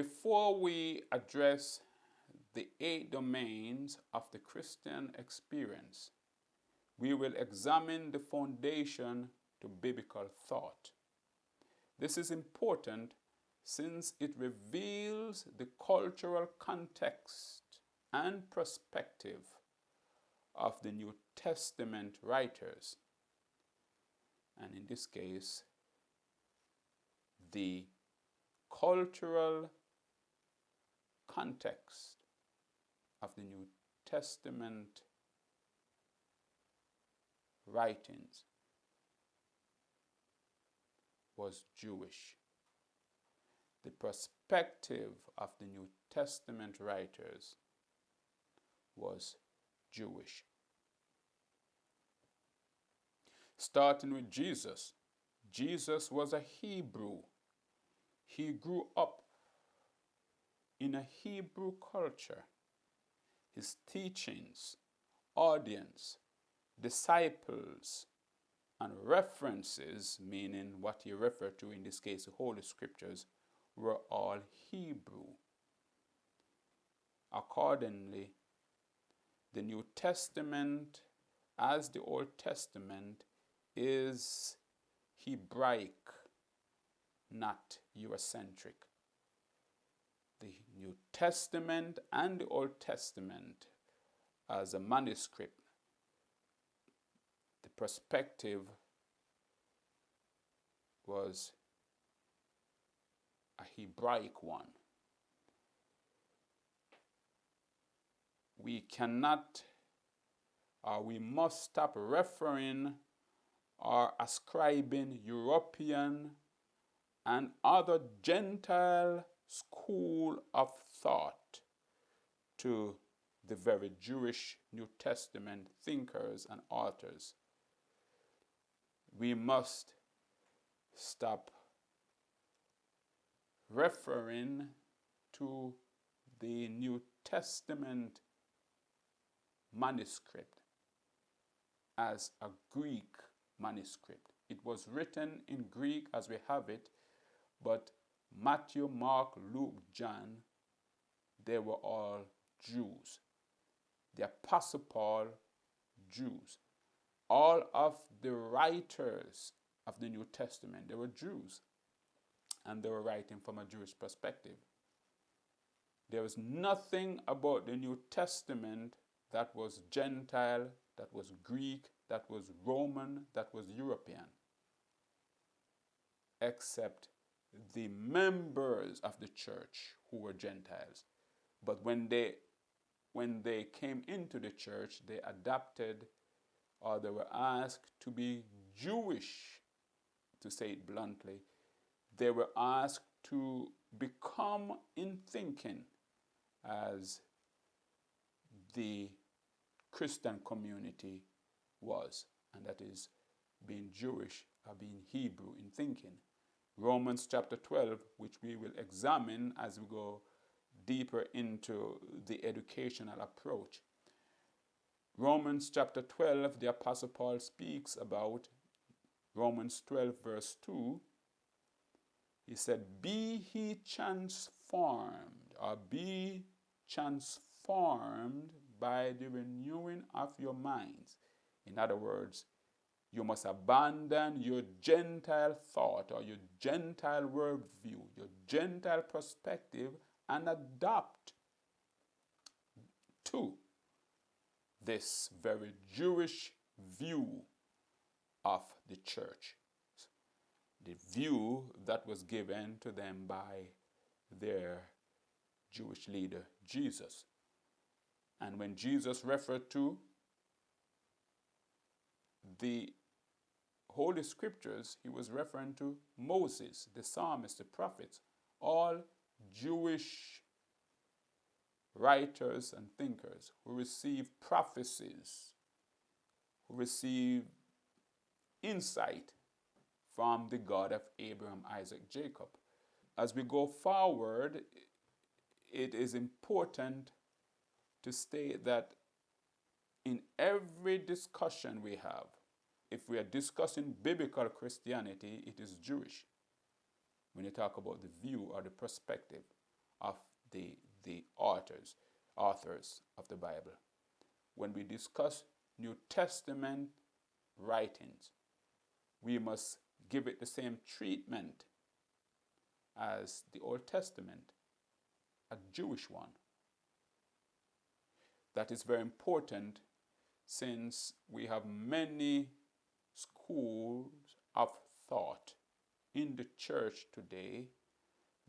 Before we address the 8 domains of the Christian experience, we will examine the foundation to biblical thought. This is important since it reveals the cultural context and perspective of the New Testament writers, and in this case, the cultural context of the New Testament writings was Jewish. The perspective of the New Testament writers was Jewish. Starting with Jesus. Jesus was a Hebrew. He grew up in a Hebrew culture. His teachings, audience, disciples, and references, meaning what he referred to, in this case the Holy Scriptures, were all Hebrew. Accordingly, the New Testament, as the Old Testament, is Hebraic, not Eurocentric. The New Testament and the Old Testament as a manuscript, the perspective was a Hebraic one. We cannot, or we must stop referring or ascribing European and other Gentile school of thought to the very Jewish New Testament thinkers and authors. We must stop referring to the New Testament manuscript as a Greek manuscript. It was written in Greek as we have it, but Matthew, Mark, Luke, John, they were all Jews. The Apostle Paul, Jews. All of the writers of the New Testament, they were Jews, and they were writing from a Jewish perspective. There was nothing about the New Testament that was Gentile, that was Greek, that was Roman, that was European, except the members of the church who were Gentiles. But when they came into the church, they adopted, or they were asked to be Jewish, to say it bluntly. They were asked to become in thinking as the Christian community was, and that is being Jewish or being Hebrew in thinking. Romans chapter 12, which we will examine as we go deeper into the educational approach. Romans chapter 12, the Apostle Paul speaks about Romans 12 verse 2. He said, be ye transformed, or be transformed by the renewing of your minds. In other words, you must abandon your Gentile thought or your Gentile worldview, your Gentile perspective, and adopt to this very Jewish view of the church, the view that was given to them by their Jewish leader, Jesus. And when Jesus referred to the Holy Scriptures, he was referring to Moses, the psalmist, the prophets, all Jewish writers and thinkers who received prophecies, who received insight from the God of Abraham, Isaac, Jacob. As we go forward, it is important to state that in every discussion we have, if we are discussing biblical Christianity, it is Jewish when you talk about the view or the perspective. of the authors of the Bible. When we discuss New Testament writings, we must give it the same treatment as the Old Testament, a Jewish one. That is very important since we have many schools of thought in the church today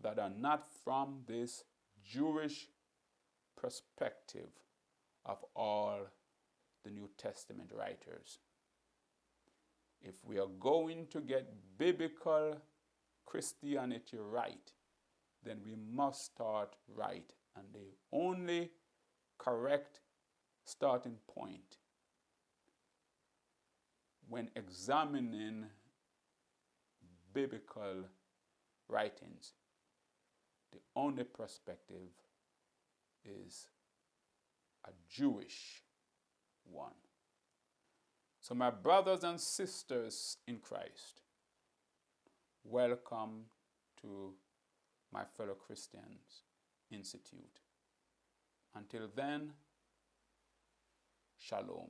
that are not from this Jewish perspective of all the New Testament writers. If we are going to get biblical Christianity right, then we must start right. And the only correct starting point when examining biblical writings, the only perspective is a Jewish one. So my brothers and sisters in Christ, welcome to my fellow Christians Institute. Until then, shalom.